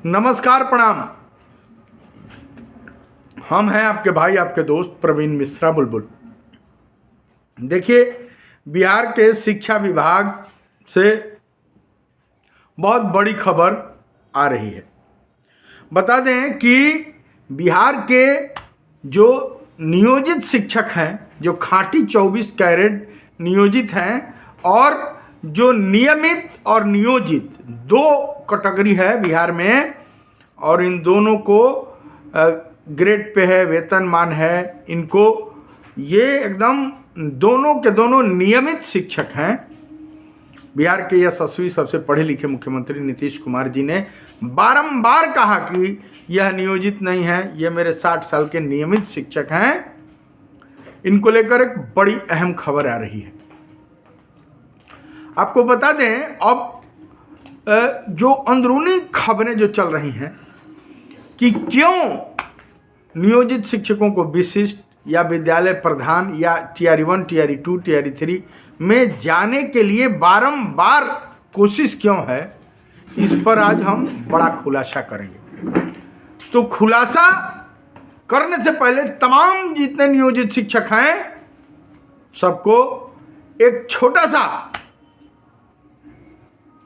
नमस्कार, प्रणाम। हम हैं आपके भाई, आपके दोस्त प्रवीण मिश्रा बुलबुल। देखिए, बिहार के शिक्षा विभाग से बहुत बड़ी खबर आ रही है। बता दें कि बिहार के जो नियोजित शिक्षक हैं, जो खाँटी 24 कैरेट नियोजित हैं, और जो नियमित और नियोजित दो कैटेगरी है बिहार में, और इन दोनों को ग्रेड पे है, वेतनमान है इनको। ये एकदम दोनों के दोनों नियमित शिक्षक हैं। बिहार के यशस्वी सबसे पढ़े लिखे मुख्यमंत्री नीतीश कुमार जी ने बारंबार कहा कि यह नियोजित नहीं है, ये मेरे 60 साल के नियमित शिक्षक हैं। इनको लेकर एक बड़ी अहम खबर आ रही है। आपको बता दें, अब जो अंदरूनी खबरें जो चल रही हैं कि क्यों नियोजित शिक्षकों को विशिष्ट या विद्यालय प्रधान या टीआर 1, टीआर 2, टीआर 3 में जाने के लिए बारंबार कोशिश क्यों है, इस पर आज हम बड़ा खुलासा करेंगे। तो खुलासा करने से पहले तमाम जितने नियोजित शिक्षक हैं सबको एक छोटा सा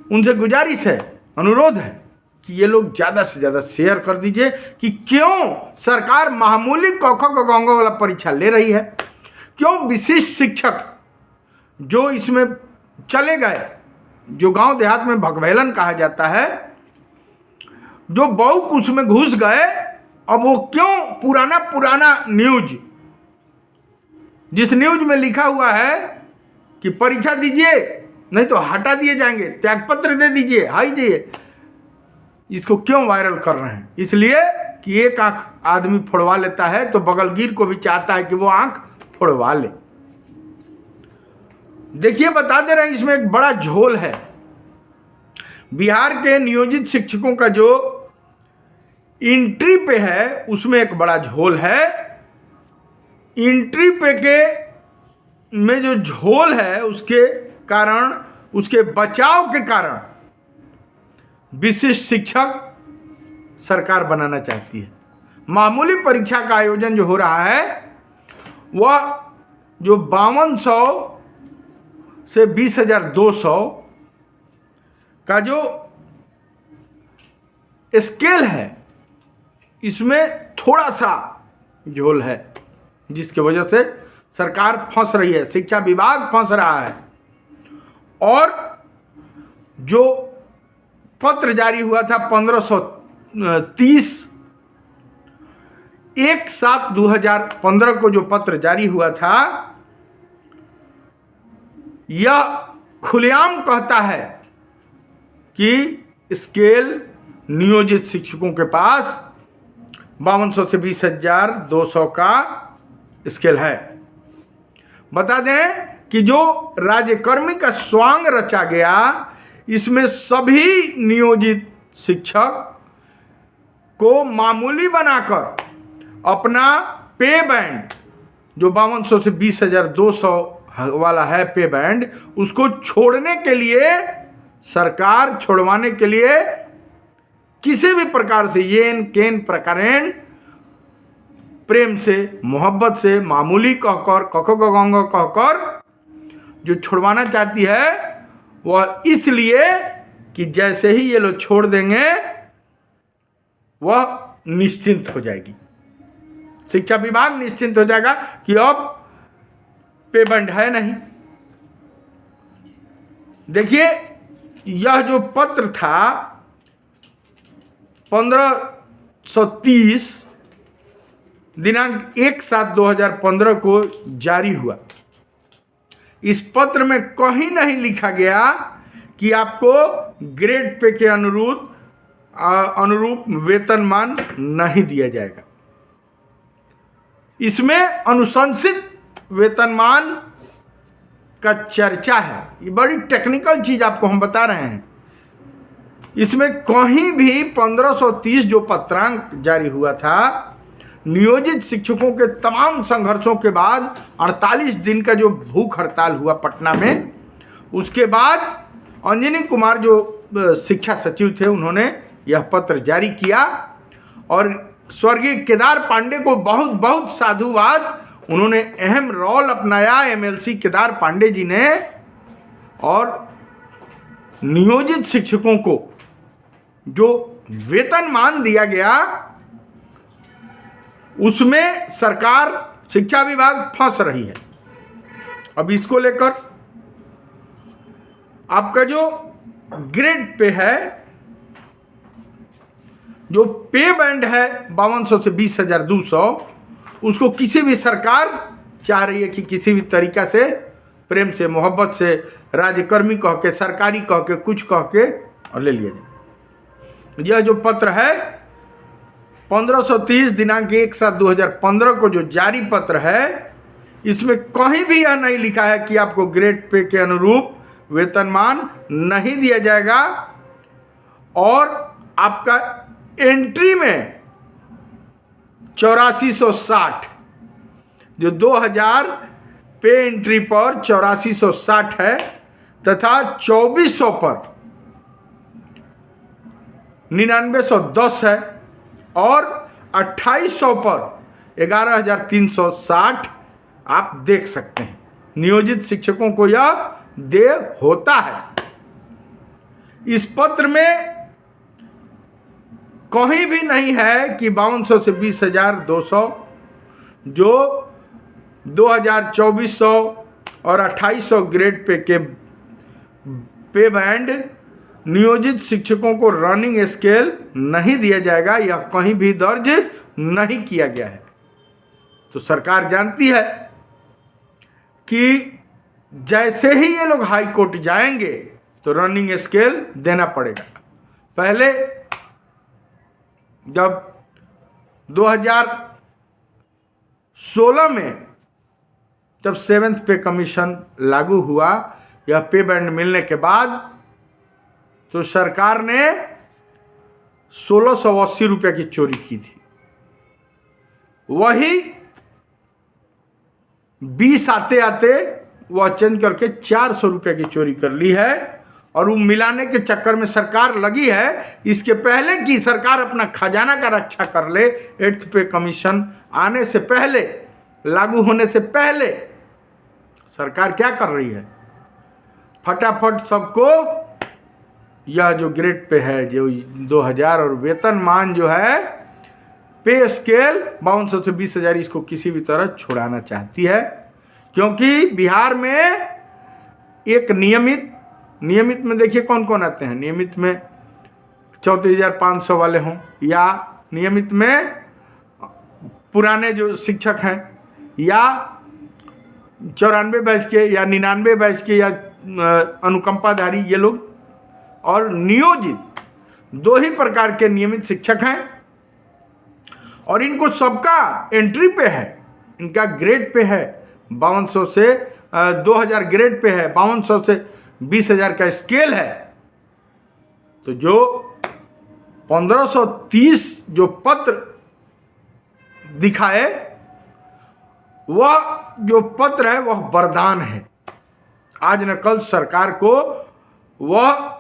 उनसे गुजारिश है, अनुरोध है कि ये लोग ज़्यादा से ज़्यादा शेयर कर दीजिए कि क्यों सरकार मामूली क ख ग घ वाला परीक्षा ले रही है। क्यों विशिष्ट शिक्षक जो इसमें चले गए, जो गांव देहात में भगवेलन कहा जाता है, जो बहु उसमें घुस गए, अब वो क्यों पुराना न्यूज, जिस न्यूज में लिखा हुआ है कि परीक्षा दीजिए नहीं तो हटा दिए जाएंगे, त्यागपत्र दे दीजिए, हाई जाइए, इसको क्यों वायरल कर रहे हैं? इसलिए कि एक आंख आदमी फोड़वा लेता है तो बगलगीर को भी चाहता है कि वो आंख फोड़वा ले। देखिए, बता दे रहे हैं, इसमें एक बड़ा झोल है। बिहार के नियोजित शिक्षकों का जो एंट्री पे है उसमें एक बड़ा झोल है। एंट्री पे के में जो झोल है उसके कारण, उसके बचाव के कारण विशिष्ट शिक्षक सरकार बनाना चाहती है। मामूली परीक्षा का आयोजन जो हो रहा है वह जो 5200 से 20,200 का जो स्केल है, इसमें थोड़ा सा झोल है, जिसकी वजह से सरकार फंस रही है, शिक्षा विभाग फंस रहा है। और जो पत्र जारी हुआ था 1530 1/7/2015 को जो पत्र जारी हुआ था, यह खुलेआम कहता है कि स्केल नियोजित शिक्षकों के पास 5200 से 20,200 का स्केल है। बता दें कि जो राज्यकर्मी का स्वांग रचा गया, इसमें सभी नियोजित शिक्षक को मामूली बनाकर अपना पे बैंड जो 5200 से 20,200 वाला है पे बैंड, उसको छोड़ने के लिए सरकार, छुड़वाने के लिए किसी भी प्रकार से येन केन प्रकारेण प्रेम से, मोहब्बत से, मामूली कहकर, कख गंग कहकर जो छुड़वाना चाहती है, वह इसलिए कि जैसे ही ये लोग छोड़ देंगे वह निश्चिंत हो जाएगी, शिक्षा विभाग निश्चिंत हो जाएगा कि अब पेमेंट है नहीं। देखिए, यह जो पत्र था 1530 दिनांक 1/7/2015 को जारी हुआ। इस पत्र में कहीं नहीं लिखा गया कि आपको ग्रेड पे के अनुरूप वेतनमान नहीं दिया जाएगा। इसमें अनुशंसित वेतनमान का चर्चा है। ये बड़ी टेक्निकल चीज आपको हम बता रहे हैं। इसमें कहीं भी 1530 जो पत्रांक जारी हुआ था, नियोजित शिक्षकों के तमाम संघर्षों के बाद 48 दिन का जो भूख हड़ताल हुआ पटना में, उसके बाद अंजनी कुमार जो शिक्षा सचिव थे, उन्होंने यह पत्र जारी किया और स्वर्गीय केदार पांडे को बहुत बहुत साधुवाद, उन्होंने अहम रोल अपनाया एमएलसी केदार पांडे जी ने। और नियोजित शिक्षकों को जो वेतनमान दिया गया उसमें सरकार, शिक्षा विभाग फंस रही है। अब इसको लेकर आपका जो ग्रेड पे है, जो पे बैंड है 5200 से 20,200, उसको किसी भी सरकार चाह रही है कि किसी भी तरीका से, प्रेम से, मोहब्बत से, राज्यकर्मी कह के, सरकारी कह के, कुछ कह के और ले लिया जाए। यह जो पत्र है 1530 दिनांक 1/7/2015 को जो जारी पत्र है, इसमें कहीं भी यह नहीं लिखा है कि आपको ग्रेड पे के अनुरूप वेतनमान नहीं दिया जाएगा। और आपका एंट्री में 8460, जो 2000 पे एंट्री पर 8460 है, तथा 2400 पर 9910 है, और 2800 पर 11,360 आप देख सकते हैं। नियोजित शिक्षकों को यह देय होता है। इस पत्र में कहीं भी नहीं है कि 5200 से 20,200, जो 2,2400 और 2800 ग्रेड पे के पे बैंड नियोजित शिक्षकों को रनिंग स्केल नहीं दिया जाएगा, यह कहीं भी दर्ज नहीं किया गया है। तो सरकार जानती है कि जैसे ही ये लोग हाई कोर्ट जाएंगे तो रनिंग स्केल देना पड़ेगा। पहले जब 2016 में जब 7th पे कमीशन लागू हुआ, यह पे बैंड मिलने के बाद, तो सरकार ने 1680 रुपये की चोरी की थी। वही 20 आते आते वह चेंज करके 400 रुपये की चोरी कर ली है। और वो मिलाने के चक्कर में सरकार लगी है, इसके पहले कि सरकार अपना खजाना का रक्षा कर ले, 8th पे कमीशन आने से पहले, लागू होने से पहले सरकार क्या कर रही है, फटाफट सबको यह जो ग्रेड पे है जो 2000 और वेतनमान जो है पे स्केल 5200 से 20,000, इसको किसी भी तरह छुड़ाना चाहती है। क्योंकि बिहार में एक नियमित में देखिए कौन कौन आते हैं। नियमित में 34,500 वाले हों, या नियमित में पुराने जो शिक्षक हैं, या 94 बैच के, या 99 बैच के, या अनुकंपाधारी, ये लोग। और नियोजित 2 ही प्रकार के नियमित शिक्षक हैं, और इनको सबका एंट्री पे है, इनका ग्रेड पे है 5200 से 2000 ग्रेड पे है, 5200 से 20,000 का स्केल है। तो जो 1530 जो पत्र दिखाए, वह जो पत्र है वह वरदान है। आज न कल सरकार को वह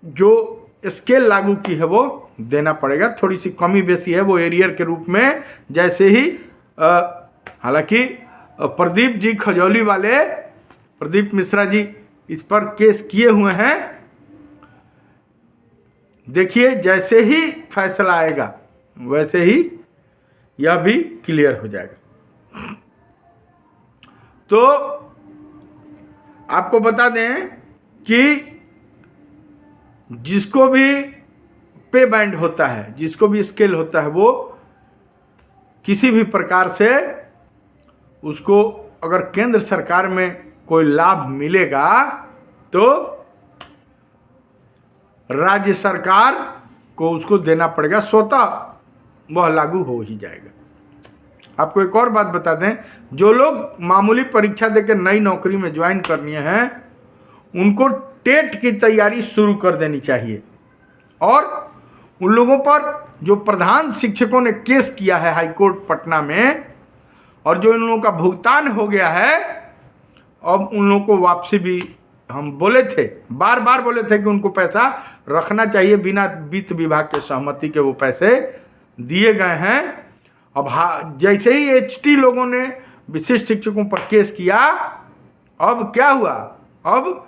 जो स्केल लागू की है वो देना पड़ेगा। थोड़ी सी कमी बेसी है वो एरियर के रूप में, जैसे ही हालांकि प्रदीप जी खजौली वाले, प्रदीप मिश्रा जी इस पर केस किए हुए हैं। देखिए जैसे ही फैसला आएगा वैसे ही यह भी क्लियर हो जाएगा। तो आपको बता दें कि जिसको भी पे बैंड होता है, जिसको भी स्केल होता है, वो किसी भी प्रकार से उसको अगर केंद्र सरकार में कोई लाभ मिलेगा तो राज्य सरकार को उसको देना पड़ेगा, स्वतः वह लागू हो ही जाएगा। आपको एक और बात बता दें, जो लोग मामूली परीक्षा देकर नई नौकरी में ज्वाइन करनी है, उनको टेट की तैयारी शुरू कर देनी चाहिए। और उन लोगों पर जो प्रधान शिक्षकों ने केस किया है हाईकोर्ट पटना में, और जो इन लोगों का भुगतान हो गया है, अब उन लोगों को वापसी भी हम बोले थे, बार बार बोले थे कि उनको पैसा रखना चाहिए, बिना वित्त विभाग के सहमति के वो पैसे दिए गए हैं। अब जैसे ही एचटी लोगों ने विशिष्ट शिक्षकों पर केस किया, अब क्या हुआ, अब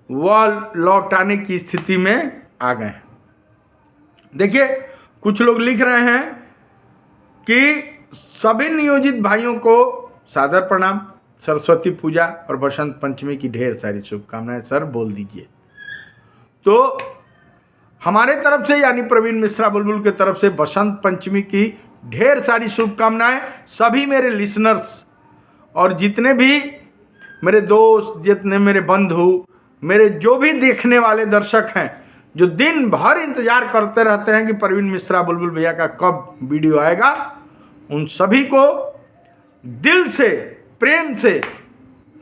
वह लौटाने की स्थिति में आ गए। देखिए, कुछ लोग लिख रहे हैं कि सभी नियोजित भाइयों को सादर प्रणाम, सरस्वती पूजा और बसंत पंचमी की ढेर सारी शुभकामनाएं। सर बोल दीजिए। तो हमारे तरफ से यानी प्रवीण मिश्रा बुलबुल के तरफ से बसंत पंचमी की ढेर सारी शुभकामनाएं। सभी मेरे लिसनर्स और जितने भी मेरे दोस्त, जितने मेरे बंधु, मेरे जो भी देखने वाले दर्शक हैं, जो दिन भर इंतजार करते रहते हैं कि प्रवीण मिश्रा बुलबुल भैया का कब वीडियो आएगा, उन सभी को दिल से, प्रेम से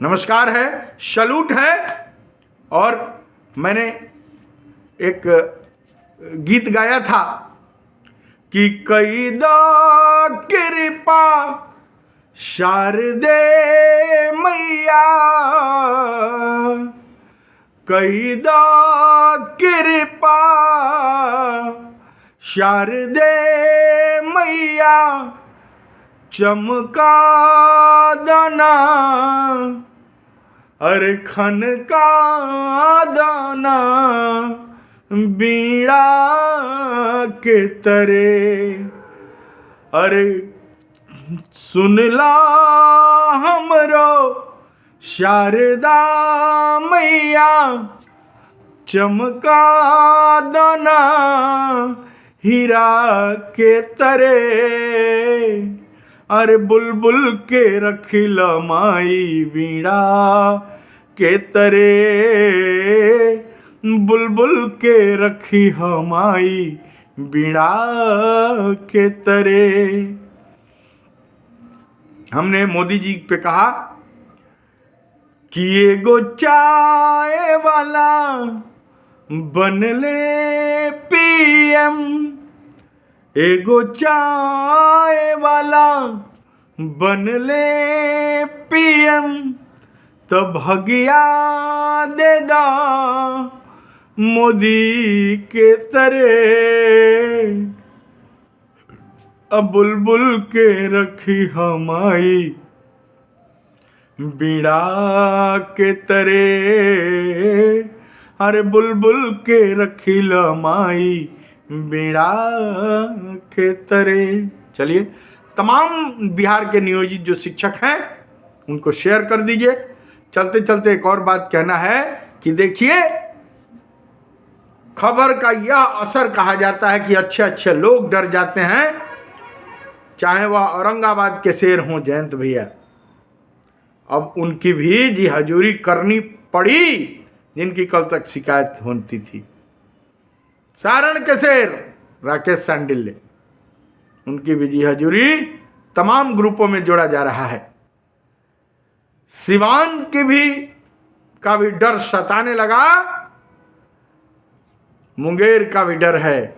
नमस्कार है, सैल्यूट है। और मैंने एक गीत गाया था कि कई दा कृपा शारदे मैया, कई दा कृपा शारदे मैया, चमका दाना अरे खन का दाना बीड़ा के तरे, अरे सुनला हमरो शारदा मैया, चमका दाना हीरा के तरे, अरे बुलबुल के रखिल माई बीड़ा के तरे, बुलबुल के रखी हमाई बीड़ा के तरे। हमने मोदी जी पे कहा कि एगो चाय वाला बनले पीएम, एगो चाय वाला बनले पीएम, तो भगिया दे दा मोदी के तरे, अब बुलबुल के रखी हमाई बीड़ा के तरे, अरे बुलबुल के रखी लमाई बीड़ा के तरे। चलिए, तमाम बिहार के नियोजित जो शिक्षक हैं उनको शेयर कर दीजिए। चलते चलते एक और बात कहना है कि देखिए, खबर का यह असर कहा जाता है कि अच्छे अच्छे लोग डर जाते हैं, चाहे वह औरंगाबाद के शेर हों जयंत भैया। अब उनकी भी जी हजूरी करनी पड़ी जिनकी कल तक शिकायत होती थी। सारण के शेर राकेश सांडिल्य, उनकी भी जी हजूरी तमाम ग्रुपों में जोड़ा जा रहा है। सिवान की भी का भी डर सताने लगा, मुंगेर का भी डर है।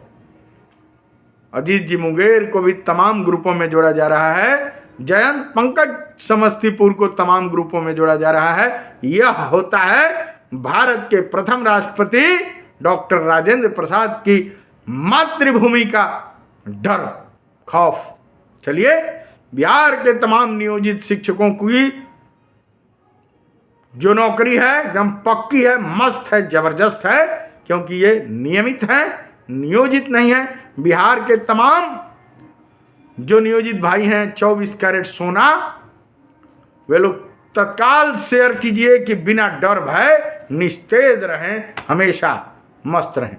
अजीत जी मुंगेर को भी तमाम ग्रुपों में जोड़ा जा रहा है। जयंत पंकज समस्तीपुर को तमाम ग्रुपों में जोड़ा जा रहा है। यह होता है भारत के प्रथम राष्ट्रपति डॉक्टर राजेंद्र प्रसाद की मातृभूमि का डर, खौफ। चलिए, बिहार के तमाम नियोजित शिक्षकों की जो नौकरी है एकदम पक्की है, मस्त है, जबरदस्त है, क्योंकि ये नियमित है, नियोजित नहीं है। बिहार के तमाम जो नियोजित भाई हैं 24 कैरेट सोना, वे लोग तत्काल शेयर कीजिए कि बिना डर भय निस्तेज रहें, हमेशा मस्त रहें।